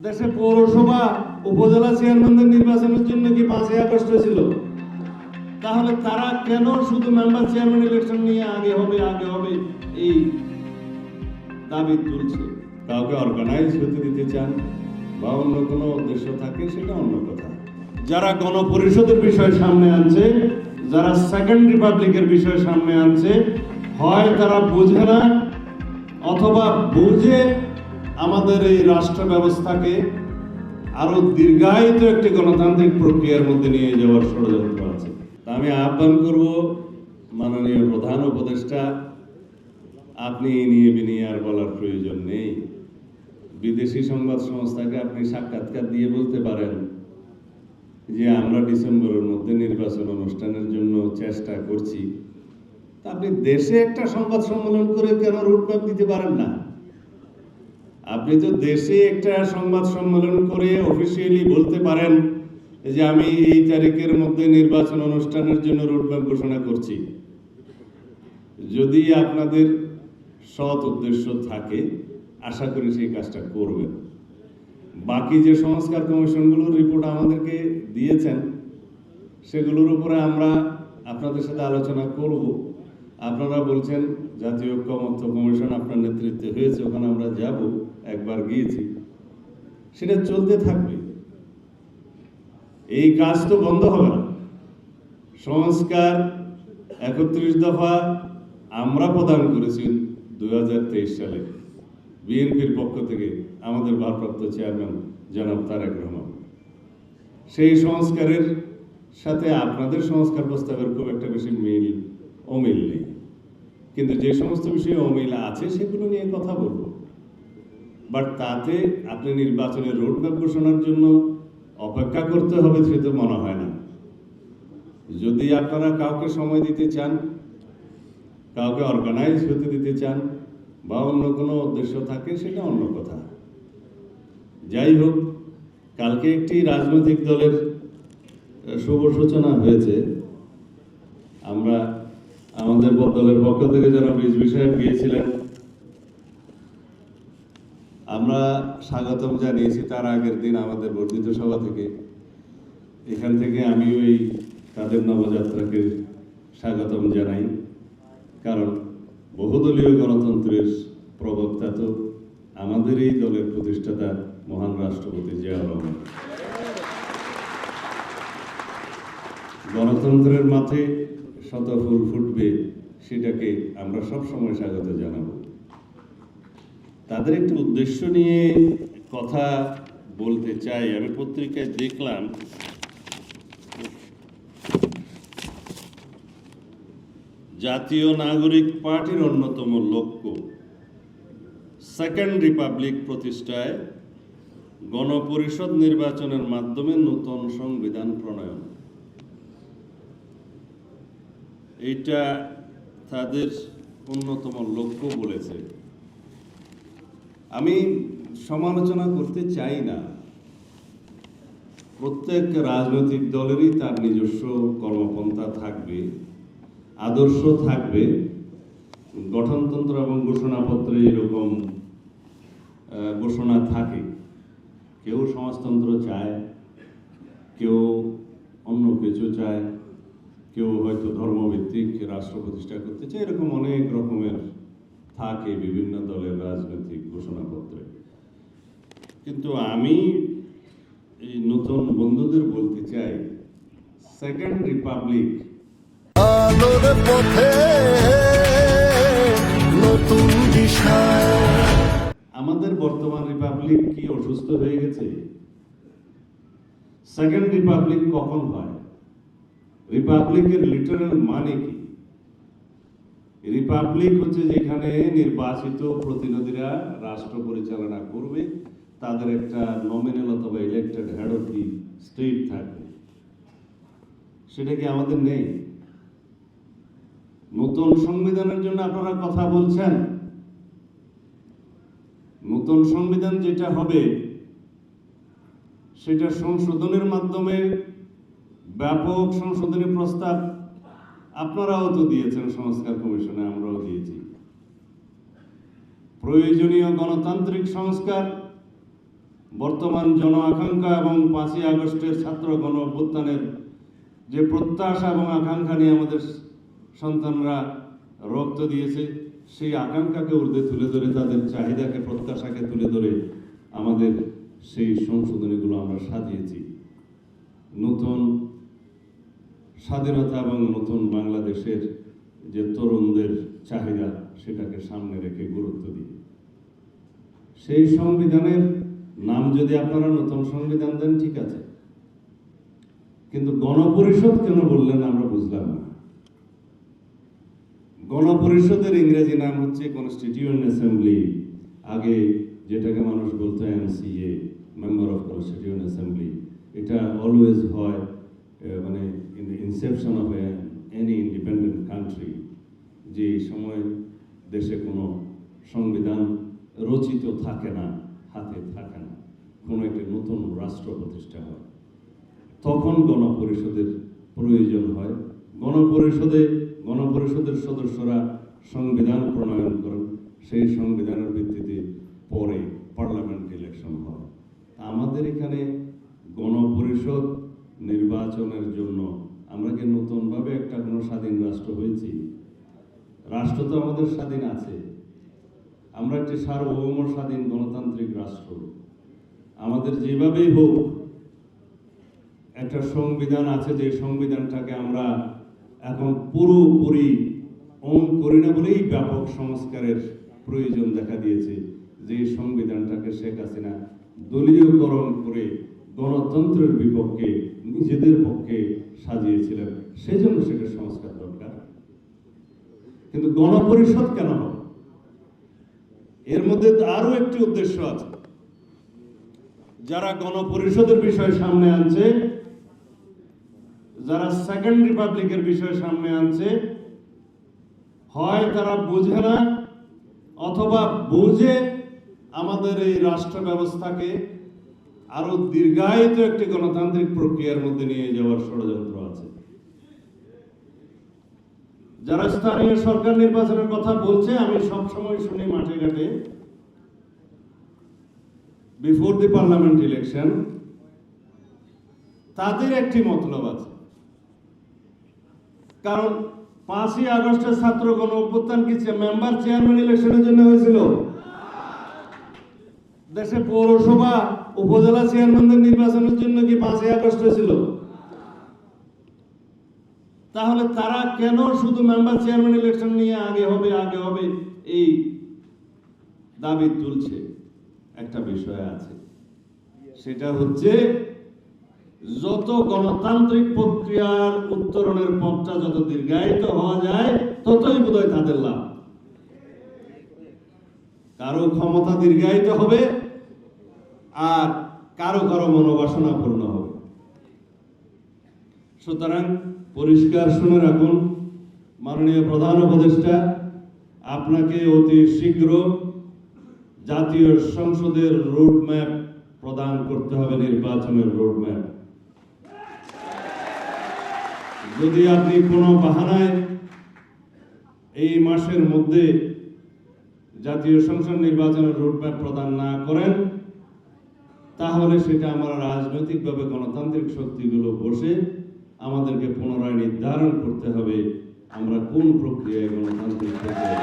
দেশে পৌরসভা উপজেলা চেয়ারম্যানদের নির্বাচনের জন্য কি 5ই আগস্ট ছিল? তাহলে তারা কেন শুধু মেম্বার চেয়ারম্যান ইলেকশন নিয়ে আগে হবে এই দাবি তুলছে? কাউকে অর্গানাইজ হতে দিতে চান বা অন্য কোনো উদ্দেশ্য থাকে, সেটা অন্য কথা। যারা গণপরিষদের বিষয় সামনে আনছে, যারা সেকেন্ড রিপাবলিকের বিষয় সামনে আনছে, হয় তারা বুঝে না অথবা বুঝে আমাদের এই রাষ্ট্র ব্যবস্থাকে আরো দীর্ঘায়িত একটি গণতান্ত্রিক প্রক্রিয়ার মধ্যে নিয়ে যাওয়ার ষড়যন্ত্র আছে। আমি আহ্বান করব, মাননীয় প্রধান উপদেষ্টা, আপনি নিয়ে বিনিয়ে আর বলার প্রয়োজন নেই। বিদেশি সংবাদ সংস্থাকে আপনি সাক্ষাৎকার দিয়ে বলতে পারেন যে আমরা ডিসেম্বরের মধ্যে নির্বাচন অনুষ্ঠানের জন্য চেষ্টা করছি। তা আপনি দেশে একটা সংবাদ সম্মেলন করে কেন রুটম্যাপ দিতে পারেন না? আপনি তো দেশে একটা সংবাদ সম্মেলন করে অফিসিয়ালি বলতে পারেন যে আমি এই তারিখের মধ্যে নির্বাচন অনুষ্ঠানের জন্য রুটম্যাপ ঘোষণা করছি। যদি আপনাদের সৎ উদ্দেশ্য থাকে, আশা করি সেই কাজটা করবেন। বাকি যে সংস্কার কমিশনগুলোর রিপোর্ট আমাদেরকে দিয়েছেন, সেগুলোর উপরে আমরা আপনাদের সাথে আলোচনা করব। আপনারা বলছেন জাতীয় ঐক্যমত্য কমিশন আপনার নেতৃত্বে হয়েছে, ওখানে আমরা যাব, একবার গিয়েছি, সেটা চলতে থাকবে। এই কাজ তো বন্ধ হবে না। সংস্কার 31 দফা আমরা প্রদান করেছি 2023 সালে বিএনপির পক্ষ থেকে আমাদের ভারপ্রাপ্ত চেয়ারম্যান জনাব তারেক রহমান। সেই সংস্কারের সাথে আপনাদের সংস্কার প্রস্তাবের খুব একটা বেশি অমিল নেই, কিন্তু যে সমস্ত বিষয়ে অমিল আছে সেগুলো নিয়ে কথা বলবো। বাট তাতে আপনি নির্বাচনের রোডম্যাপ ঘোষণার জন্য অপেক্ষা করতে হবে সেটা মনে হয় না। যদি আপনারা কাউকে সময় দিতে চান, কাউকে অর্গানাইজ হতে দিতে চান বা অন্য কোনো উদ্দেশ্য থাকে, সেটা অন্য কথা। যাই হোক, কালকে একটি রাজনৈতিক দলের শুভ সূচনা হয়েছে। আমরা আমাদের দলের পক্ষ থেকে যারা বিষয়ে গিয়েছিলেন, আমরা স্বাগতম জানিয়েছি। তার আগের দিন আমাদের বর্ধিত সভা থেকে, এখান থেকে আমি ওই তাদের নবযাত্রাকে স্বাগতম জানাই। কারণ বহুদলীয় গণতন্ত্রের প্রবক্তা তো আমাদের এই দলের প্রতিষ্ঠাতা মহান রাষ্ট্রপতি জিয়াউর রহমান। গণতন্ত্রের মাঠে শত ফুল ফুটবে, সেটাকে আমরা সবসময় স্বাগত জানাবো। তাদের একটি উদ্দেশ্য নিয়ে কথা বলতে চাই। আমি পত্রিকায় দেখলাম জাতীয় নাগরিক পার্টির অন্যতম লক্ষ্য সেকেন্ড রিপাবলিক প্রতিষ্ঠায় গণপরিষদ নির্বাচনের মাধ্যমে নতুন সংবিধান প্রণয়ন। এইটা তাদের অন্যতম লক্ষ্য বলেছে। আমি সমালোচনা করতে চাই না। প্রত্যেক রাজনৈতিক দলেরই তার নিজস্ব কর্মপন্থা থাকবে, আদর্শ থাকবে। গঠনতন্ত্র এবং ঘোষণাপত্রে এরকম ঘোষণা থাকে। কেউ সমাজতন্ত্র চায়, কেউ অন্য কিছু চায়, কেউ হয়তো ধর্মভিত্তিক রাষ্ট্র প্রতিষ্ঠা করতে চায়। এরকম অনেক রকমের থাকে বিভিন্ন দলের রাজনৈতিক ঘোষণাপত্রে। কিন্তু আমি এই নতুন বন্ধুদের বলতে চাই, সেকেন্ড রিপাবলিক আলোর পথে নতুন দিশা। আমাদের বর্তমান রিপাবলিক কি অসুস্থ হয়ে গেছে? সেকেন্ড রিপাবলিক কখন হয়? রিপাবলিকের লিটারাল মানে কি? রিপাবলিক হচ্ছে যেখানে নির্বাচিত প্রতিনিধিরা রাষ্ট্র পরিচালনা করবে, তাদের একটা নমিনাল অথবা elected head of the state থাকবে। সেটা কি আমাদের নেই? নতুন সংবিধানের জন্য আপনারা কথা বলছেন। নতুন সংবিধান যেটা হবে, সেটা সংশোধনের মাধ্যমে ব্যাপক সংশোধনী প্রস্তাব আপনারাও তো দিয়েছেন সংস্কার কমিশনে, আমরাও দিয়েছি। প্রয়োজনীয় গণতান্ত্রিক সংস্কার বর্তমান জন আকাঙ্ক্ষা এবং 5ই আগস্টের ছাত্র গণ অভ্যুত্থানের যে প্রত্যাশা এবং আকাঙ্ক্ষা নিয়ে আমাদের সন্তানরা রক্ত দিয়েছে, সেই আকাঙ্ক্ষাকে ঊর্ধ্বে তুলে ধরে, তাদের চাহিদাকে, প্রত্যাশাকে তুলে ধরে আমাদের সেই সংশোধনীগুলো আমরা সাজিয়েছি। নতুন স্বাধীনতা এবং নতুন বাংলাদেশের যে তরুণদের চাহিদা, সেটাকে সামনে রেখে গুরুত্ব দিই। সেই সংবিধানের নাম যদি আপনারা নতুন সংবিধান দেন, ঠিক আছে, কিন্তু গণপরিষদ কেন বললেন আমরা বুঝলাম না। গণপরিষদের ইংরেজি নাম হচ্ছে কনস্টিটিউয়েন্ট অ্যাসেম্বলি, আগে যেটাকে মানুষ বলতো MCA, member of constituent assembly. এটা অলওয়েজ হয় মানে in the Inception of any independent country, যে সময় দেশে কোনো সংবিধান রচিত থাকে না, হাতে থাকে না, কোনো একটি নতুন রাষ্ট্র প্রতিষ্ঠা হয়, তখন গণপরিষদের প্রয়োজন হয়। গণপরিষদের সদস্যরা সংবিধান প্রণয়ন করেন, সেই সংবিধানের ভিত্তিতে পরে পার্লামেন্ট ইলেকশন হয়। আমাদের এখানে গণপরিষদ নির্বাচনের জন্য আমরা কি নতুনভাবে একটা কোনো স্বাধীন রাষ্ট্র হয়েছি? রাষ্ট্র তো আমাদের স্বাধীন আছে, আমরা একটি সার্বভৌম স্বাধীন গণতান্ত্রিক রাষ্ট্র। আমাদের যেভাবেই হোক একটা সংবিধান আছে, যে সংবিধানটাকে আমরা এখন পুরোপুরি অন করি না বলেই ব্যাপক সংস্কারের প্রয়োজন দেখা দিয়েছে। যে সংবিধানটাকে শেখ হাসিনা দলীয়করণ করে গণতন্ত্রের বিপক্ষে, নিজেদের পক্ষে সাজিয়েছিলেন, সেজন্য সেটা সংস্কার দরকার। কিন্তু গণপরিষদ কেন হবে? এর মধ্যে আরো একটি উদ্দেশ্য আছে। যারা গণপরিষদের বিষয় সামনে আনছে, যারা সেকেন্ড রিপাবলিকের বিষয় সামনে আনছে, হয় তারা বুঝে না, অথবা বুঝে আমাদের এই রাষ্ট্র ব্যবস্থাকে আরো দীর্ঘায়িত একটি গণতান্ত্রিক প্রক্রিয়ার মধ্যে নিয়ে যাওয়ার ষড়যন্ত্র আছে। যারা স্থানীয় সরকার নির্বাচনের কথা বলছে, আমি সবসময় শুনি মাঠে ঘাটে, বিফোর দি পার্লামেন্ট ইলেকশন, তাদের একটি মতলব আছে। কারণ 5ই আগস্টের ছাত্র গণ অভ্যুত্থান কি মেম্বার চেয়ারম্যান ইলেকশনের জন্য হয়েছিল? দেশে পৌরসভা, উপজেলা চেয়ারম্যানদের নির্বাচনের জন্য কি 5ই আগস্ট হয়েছিল? তাহলে তারা কেন শুধু মেম্বার চেয়ারম্যান ইলেকশন নিয়ে আগে হবে এই দাবি তুলছে? একটা বিষয় আছে, সেটা হচ্ছে যত গণতান্ত্রিক প্রক্রিয়ার উত্তরণের পথটা যত দীর্ঘায়িত হওয়া যায়, ততই বোধহয় তাদের লাভ। কারো ক্ষমতা দীর্ঘায়িত হবে, আর কারো মনোবাসনা পূর্ণ হবে। সুতরাং পরিষ্কার শুনে রাখুন, মাননীয় প্রধান উপদেষ্টা, আপনাকে অতি শীঘ্র জাতীয় সংসদের রোডম্যাপ প্রদান করতে হবে, নির্বাচনের রোডম্যাপ। যদি আপনি কোনো বাহানায় এই মাসের মধ্যে জাতীয় সংসদ নির্বাচনের রোডম্যাপ প্রদান না করেন, তাহলে সেটা আমরা রাজনৈতিকভাবে গণতান্ত্রিক শক্তিগুলো বসে আমাদেরকে পুনরায় নির্ধারণ করতে হবে আমরা কোন প্রক্রিয়ায় গণতান্ত্রিক প্রক্রিয়া